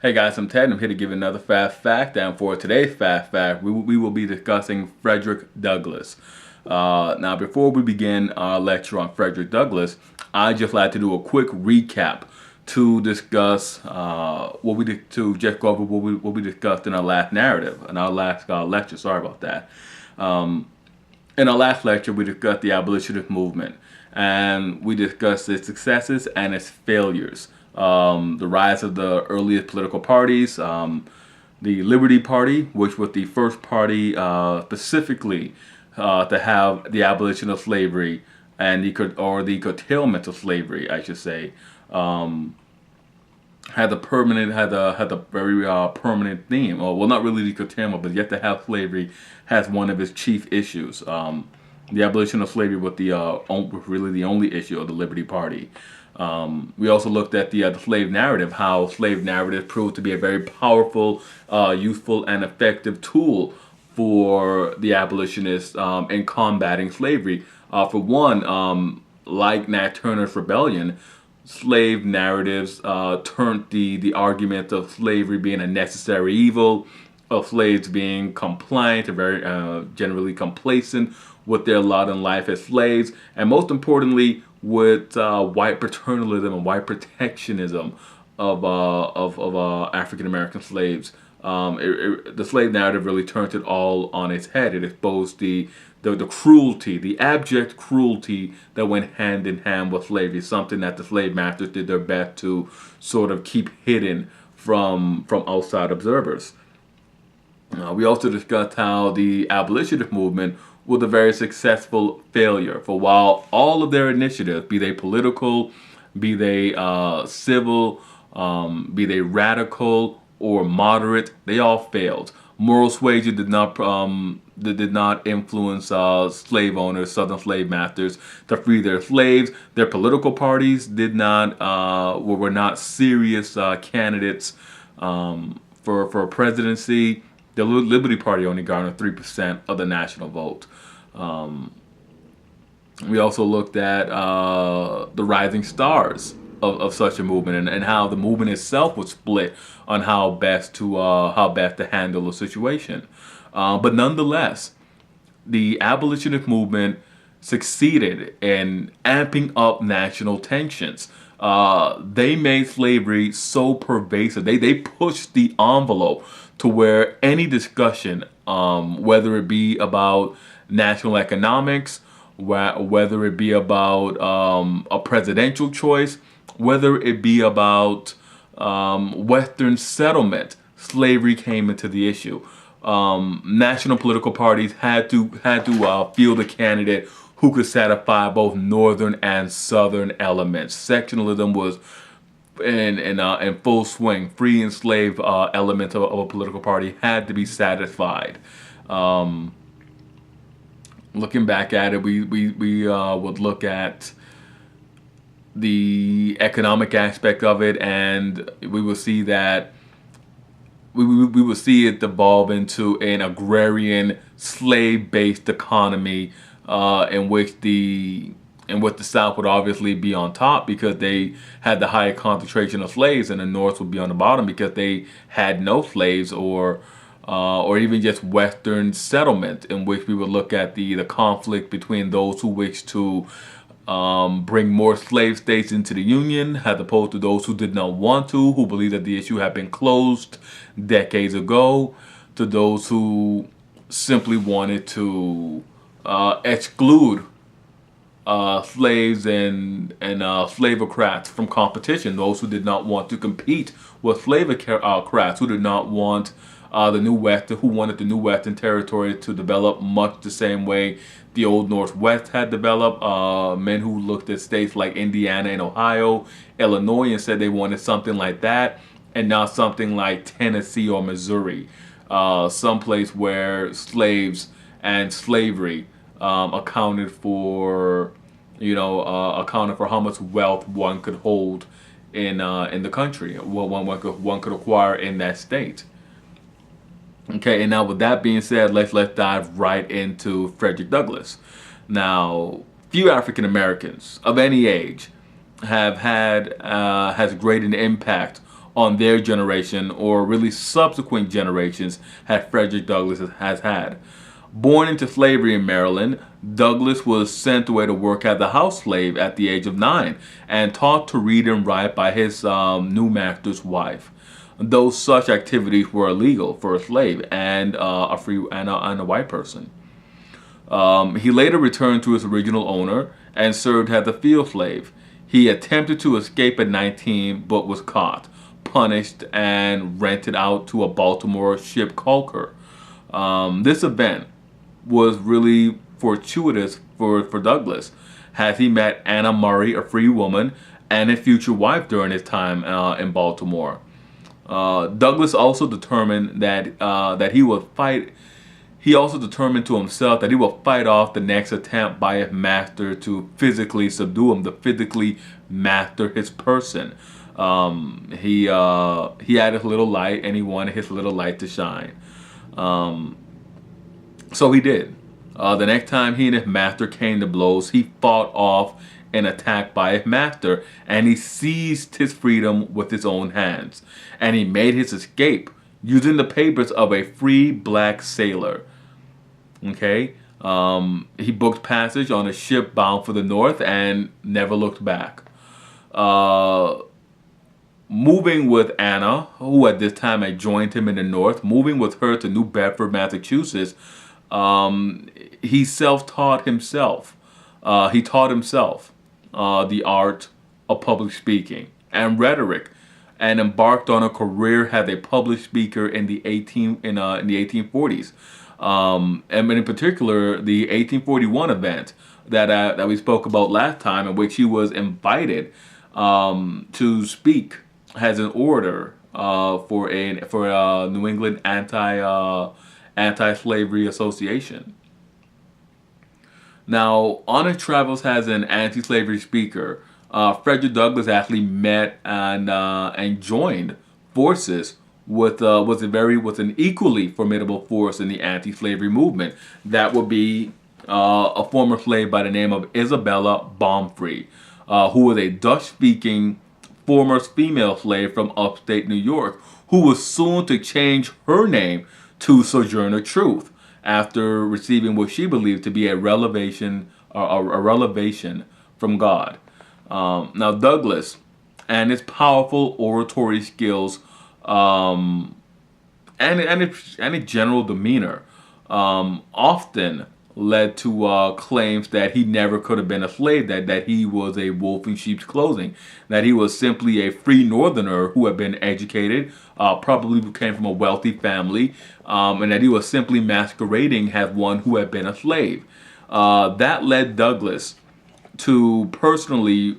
Hey guys, I'm Ted and I'm here to give another fast fact. And for today's fast fact, we will be discussing Frederick Douglass. Now, before we begin our lecture on Frederick Douglass, I'd just like to do a quick recap to discuss to just go over what we discussed in our last narrative, in our last lecture. Sorry about that. In our last lecture, we discussed the abolitionist movement, and we discussed its successes and its failures. The rise of the earliest political parties, the Liberty Party, which was the first party specifically to have the abolition of slavery and the curtailment of slavery, I should say. Had a very permanent theme. Or, well, not really the curtailment, but yet to have slavery has one of its chief issues. The abolition of slavery was really the only issue of the Liberty Party. We also looked at the slave narrative, how slave narrative proved to be a very powerful, useful, and effective tool for the abolitionists in combating slavery. For one, like Nat Turner's Rebellion, slave narratives turned the argument of slavery being a necessary evil, of slaves being compliant and very generally complacent with their lot in life as slaves, and most importantly, with white paternalism and white protectionism of African American slaves. The slave narrative really turned it all on its head. It exposed the cruelty, the abject cruelty that went hand in hand with slavery, something that the slave masters did their best to sort of keep hidden from outside observers. We also discussed how the abolitionist movement was a very successful failure. For while all of their initiatives, be they political, be they civil, be they radical or moderate, they all failed. Moral suasion did not influence slave owners, Southern slave masters, to free their slaves. Their political parties were not serious candidates for presidency. The Liberty Party only garnered 3% of the national vote. We also looked at the rising stars of such a movement, and how the movement itself was split on how best to handle the situation. But nonetheless, the abolitionist movement succeeded in amping up national tensions. They made slavery so pervasive. They pushed the envelope to where any discussion, whether it be about national economics, whether it be about a presidential choice, whether it be about Western settlement, slavery came into the issue. National political parties had to field a candidate who could satisfy both northern and southern elements. Sectionalism was in full swing. Free and slave elements of a political party had to be satisfied. Looking back at it, we would look at the economic aspect of it, and we will see that we will see it evolve into an agrarian, slave-based economy, in which the South would obviously be on top because they had the higher concentration of slaves, and the North would be on the bottom because they had no slaves or even just Western settlement, in which we would look at the conflict between those who wish to bring more slave states into the Union, as opposed to those who did not want to, who believed that the issue had been closed decades ago, to those who simply wanted to exclude slaves and slavocrats from competition. Those who did not want to compete with slavocrats, who did not want who wanted the new Western territory to develop much the same way the old Northwest had developed. Men who looked at states like Indiana and Ohio, Illinois, and said they wanted something like that, and not something like Tennessee or Missouri, someplace where slaves and slavery accounted for how much wealth one could hold in the country, what one could acquire in that state. Okay, and now with that being said, let's dive right into Frederick Douglass. Now, few African Americans of any age has great an impact on their generation, or really subsequent generations, had Frederick Douglass has had. Born into slavery in Maryland, Douglass was sent away to work as a house slave at the age of 9 and taught to read and write by his new master's wife. Though such activities were illegal for a slave and a white person. He later returned to his original owner and served as a field slave. He attempted to escape at 19 but was caught, punished, and rented out to a Baltimore ship caulker. This event was really fortuitous for Douglass, as he met Anna Murray, a free woman, and a future wife during his time in Baltimore. Douglass also determined that he would fight. He also determined to himself that he will fight off the next attempt by his master to physically subdue him, to physically master his person. He had his little light, and he wanted his little light to shine. So he did. The next time he and his master came to blows, he fought off an attack by his master, and he seized his freedom with his own hands. And he made his escape using the papers of a free black sailor. Okay? He booked passage on a ship bound for the north and never looked back. Moving with Anna, who at this time had joined him in the north, moving with her to New Bedford, Massachusetts, he self-taught himself. He taught himself the art of public speaking and rhetoric, and embarked on a career as a public speaker in the 1840s. And in particular, the 1841 event that we spoke about last time, in which he was invited to speak as an orator for a New England anti-slavery association. Now, on his travels as an anti-slavery speaker, Frederick Douglass actually met and joined forces with an equally formidable force in the anti-slavery movement. That would be a former slave by the name of Isabella Baumfree, who was a Dutch-speaking former female slave from upstate New York, who was soon to change her name to Sojourner Truth after receiving what she believed to be a revelation from God. Now, Douglass and his powerful oratory skills and his general demeanor often led to claims that he never could have been a slave, that he was a wolf in sheep's clothing, that he was simply a free northerner who had been educated, probably came from a wealthy family, and that he was simply masquerading as one who had been a slave. That led Douglass to personally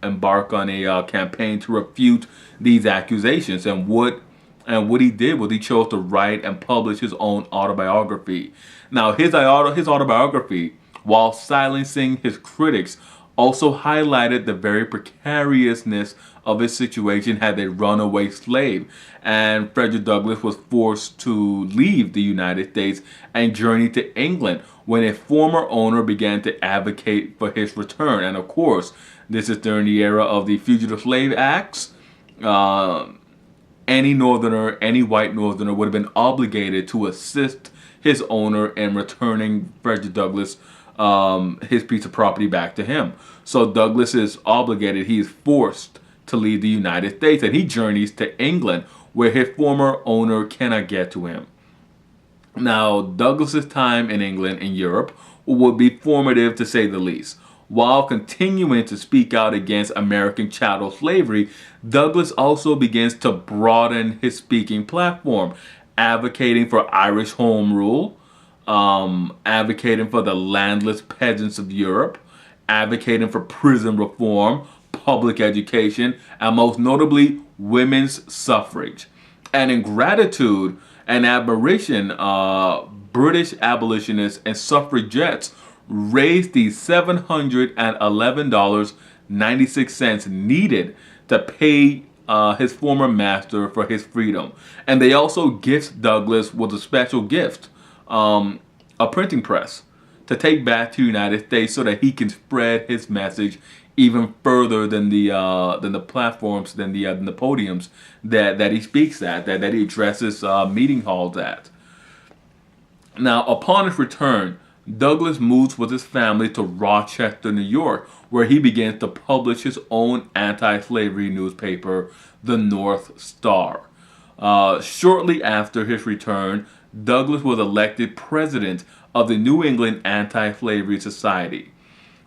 embark on a campaign to refute these accusations. And what he did was he chose to write and publish his own autobiography. Now, his autobiography, while silencing his critics, also highlighted the very precariousness of his situation as a runaway slave. And Frederick Douglass was forced to leave the United States and journey to England when a former owner began to advocate for his return. And of course, this is during the era of the Fugitive Slave Acts. Any white northerner would have been obligated to assist his owner in returning Frederick Douglass his piece of property back to him. So Douglass is obligated, he is forced to leave the United States, and he journeys to England, where his former owner cannot get to him. Now, Douglass's time in England and Europe would be formative, to say the least. While continuing to speak out against American chattel slavery, Douglass also begins to broaden his speaking platform, advocating for Irish home rule, advocating for the landless peasants of Europe, advocating for prison reform, public education, and most notably, women's suffrage. And in gratitude and admiration, British abolitionists and suffragettes raised the $711.96 needed to pay his former master for his freedom. And they also gift Douglass with a special gift, a printing press, to take back to the United States so that he can spread his message even further than the platforms, than the podiums that he speaks at, that he addresses meeting halls at. Now, upon his return, Douglass moves with his family to Rochester, New York, where he begins to publish his own anti-slavery newspaper, the North Star. Shortly after his return, Douglass was elected president of the New England Anti-Slavery Society.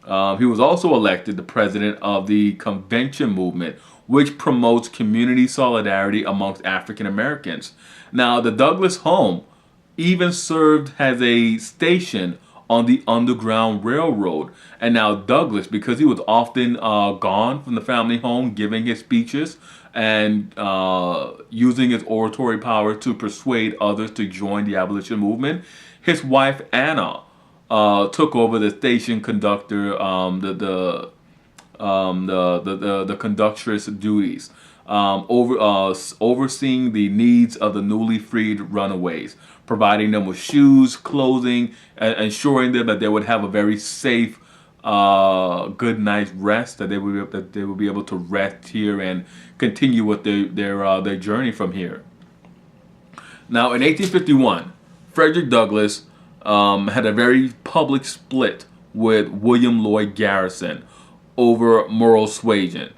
He was also elected the president of the Convention Movement, which promotes community solidarity amongst African Americans. Now, the Douglass home even served as a station on the Underground Railroad. And now Douglass, because he was often gone from the family home giving his speeches and using his oratory power to persuade others to join the abolition movement, his wife Anna took over the station conductor, the conductress duties, overseeing the needs of the newly freed runaways, providing them with shoes, clothing, ensuring them that they would have a very safe, good night's rest, that they would be able to rest here and continue with their journey from here. Now, in 1851, Frederick Douglass had a very public split with William Lloyd Garrison over moral suasion.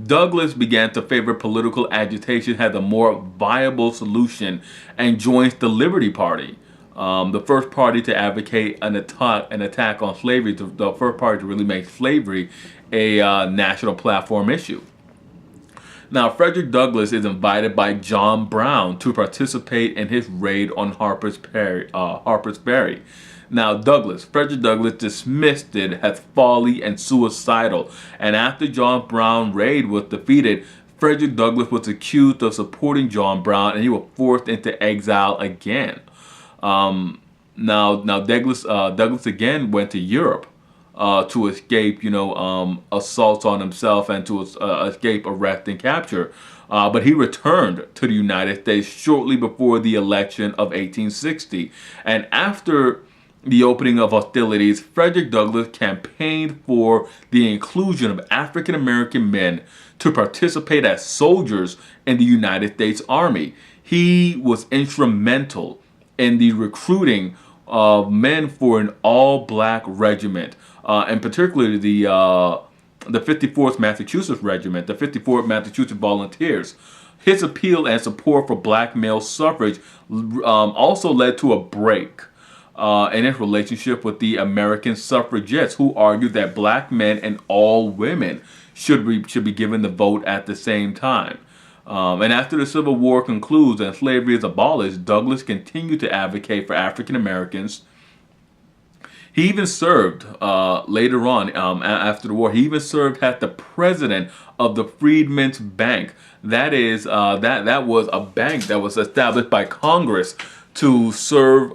Douglass began to favor political agitation as a more viable solution and joins the Liberty Party, the first party to advocate an attack on slavery, the first party to really make slavery a national platform issue. Now, Frederick Douglass is invited by John Brown to participate in his raid on Harper's Ferry. Now, Frederick Douglass dismissed it as folly and suicidal, and after John Brown's raid was defeated, Frederick Douglass was accused of supporting John Brown, and he was forced into exile again. Now Douglass again went to Europe to escape, assaults on himself and to escape arrest and capture. But he returned to the United States shortly before the election of 1860, and after the opening of hostilities, Frederick Douglass campaigned for the inclusion of African American men to participate as soldiers in the United States Army. He was instrumental in the recruiting of men for an all-black regiment, and particularly the 54th Massachusetts Regiment, the 54th Massachusetts Volunteers. His appeal and support for black male suffrage also led to a break in his relationship with the American suffragettes, who argued that black men and all women should be given the vote at the same time. And after the Civil War concludes and slavery is abolished, Douglass continued to advocate for African Americans. He even served later on, after the war. He even served as the president of the Freedmen's Bank. That is, that was a bank that was established by Congress to serve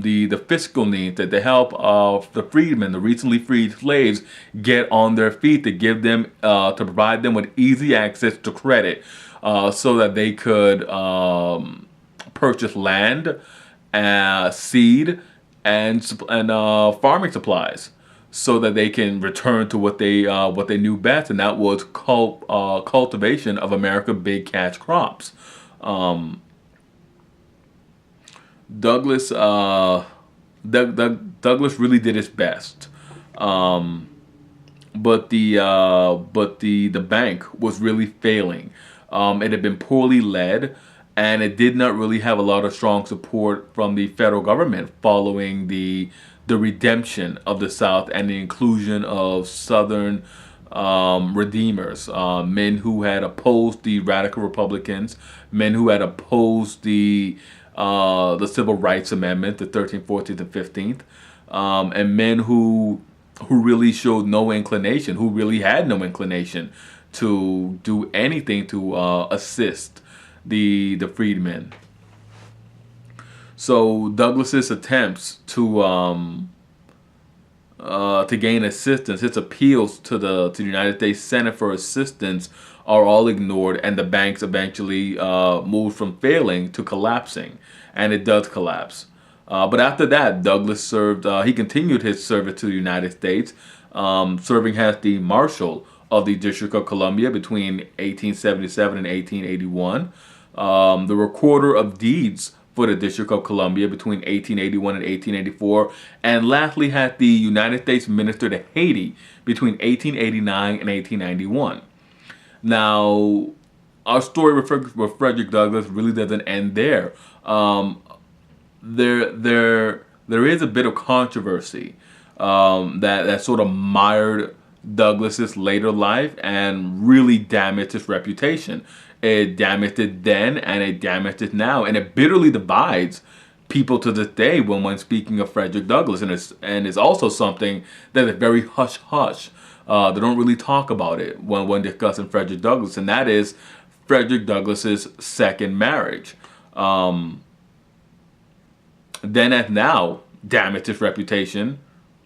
the fiscal needs, to help the freedmen, the recently freed slaves, get on their feet, to give them, to provide them with easy access to credit, so that they could purchase land, seed, and farming supplies, so that they can return to what they knew best, and that was cultivation of America's big cash crops. Douglass really did his best, but the bank was really failing. It had been poorly led, and it did not really have a lot of strong support from the federal government following the redemption of the South and the inclusion of Southern redeemers, men who had opposed the radical Republicans, men who had opposed the Civil Rights Amendment, the 13th, 14th, and 15th, and men who really showed no inclination, who really had no inclination to do anything to assist the freedmen. So Douglass's attempts to gain assistance, his appeals to the United States Senate for assistance, are all ignored, and the banks eventually moved from failing to collapsing, and it does collapse. But after that, Douglass served. He continued his service to the United States, serving as the Marshal of the District of Columbia between 1877 and 1881, the Recorder of Deeds for the District of Columbia between 1881 and 1884, and lastly had the United States Minister to Haiti between 1889 and 1891. Now, our story with Frederick Douglass really doesn't end there. There is a bit of controversy that sort of mired Douglass's later life and really damaged his reputation. It damaged it then, and it damaged it now, and it bitterly divides people to this day when speaking of Frederick Douglass, and it's also something that is very hush hush. They don't really talk about it when discussing Frederick Douglass, and that is Frederick Douglass's second marriage. Then as now, damaged his reputation,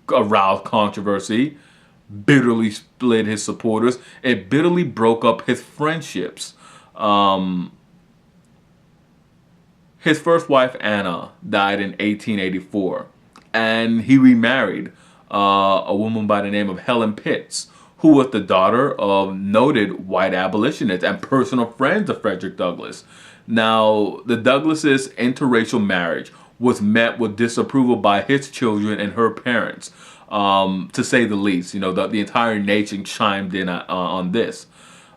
aroused controversy, bitterly split his supporters. It bitterly broke up his friendships. His first wife, Anna, died in 1884, and he remarried a woman by the name of Helen Pitts, who was the daughter of noted white abolitionists and personal friends of Frederick Douglass. Now, the Douglasses' interracial marriage was met with disapproval by his children and her parents, to say the least. You know, the entire nation chimed in on this.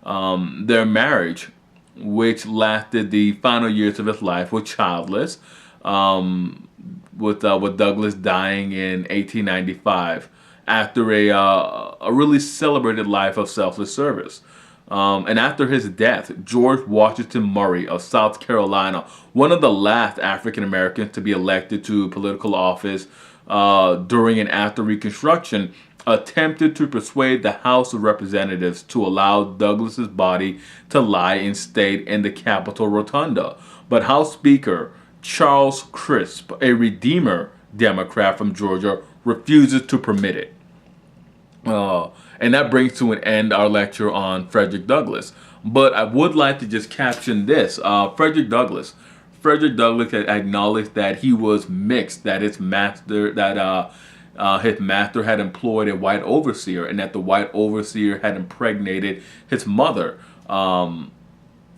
Their marriage, which lasted the final years of his life, was childless, with Douglass dying in 1895 after a really celebrated life of selfless service. And after his death, George Washington Murray of South Carolina, one of the last African Americans to be elected to political office during and after Reconstruction, attempted to persuade the House of Representatives to allow Douglass's body to lie in state in the Capitol Rotunda. But House Speaker Charles Crisp, a Redeemer Democrat from Georgia, refuses to permit it. And that brings to an end our lecture on Frederick Douglass. But I would like to just caption this. Frederick Douglass had acknowledged that he was mixed, that his master had employed a white overseer, and that the white overseer had impregnated his mother.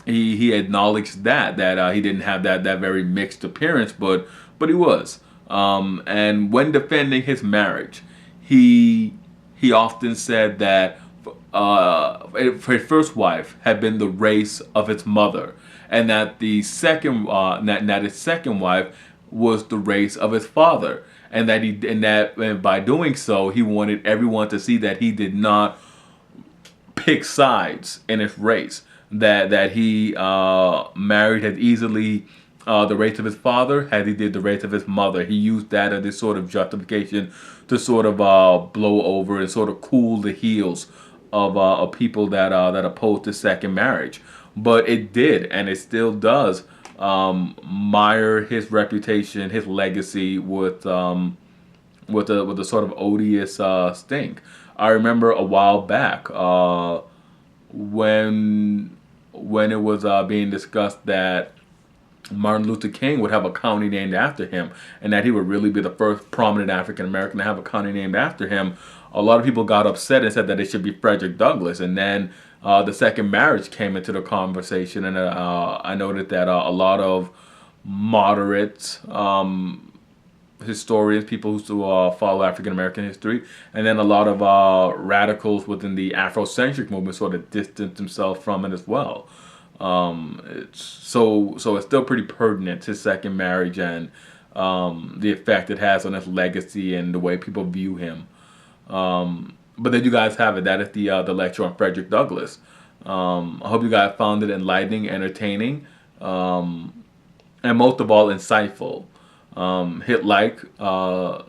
He acknowledged that he didn't have that very mixed appearance, but he was. And when defending his marriage, he often said that his first wife had been the race of his mother, and that his second wife was the race of his father, and that by doing so, he wanted everyone to see that he did not pick sides in his race. That he married as easily the race of his father as he did the race of his mother. He used that as this sort of justification to sort of blow over and sort of cool the heels of people that opposed the second marriage. But it did, and it still does, mire his reputation, his legacy with a sort of odious stink. I remember a while back when it was being discussed that Martin Luther King would have a county named after him, and that he would really be the first prominent African American to have a county named after him. A lot of people got upset and said that it should be Frederick Douglass, and then the second marriage came into the conversation, and I noted that a lot of moderate historians, people who follow African American history, and then a lot of radicals within the Afrocentric movement sort of distanced themselves from it as well. So it's still pretty pertinent, his second marriage, and the effect it has on his legacy and the way people view him. But there you guys have it. That is the lecture on Frederick Douglass. I hope you guys found it enlightening, entertaining, and most of all, insightful. Hit like,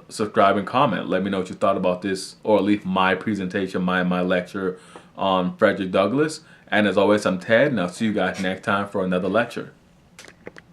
subscribe, and comment. Let me know what you thought about this, or at least my presentation, my lecture on Frederick Douglass. And as always, I'm Ted, and I'll see you guys next time for another lecture.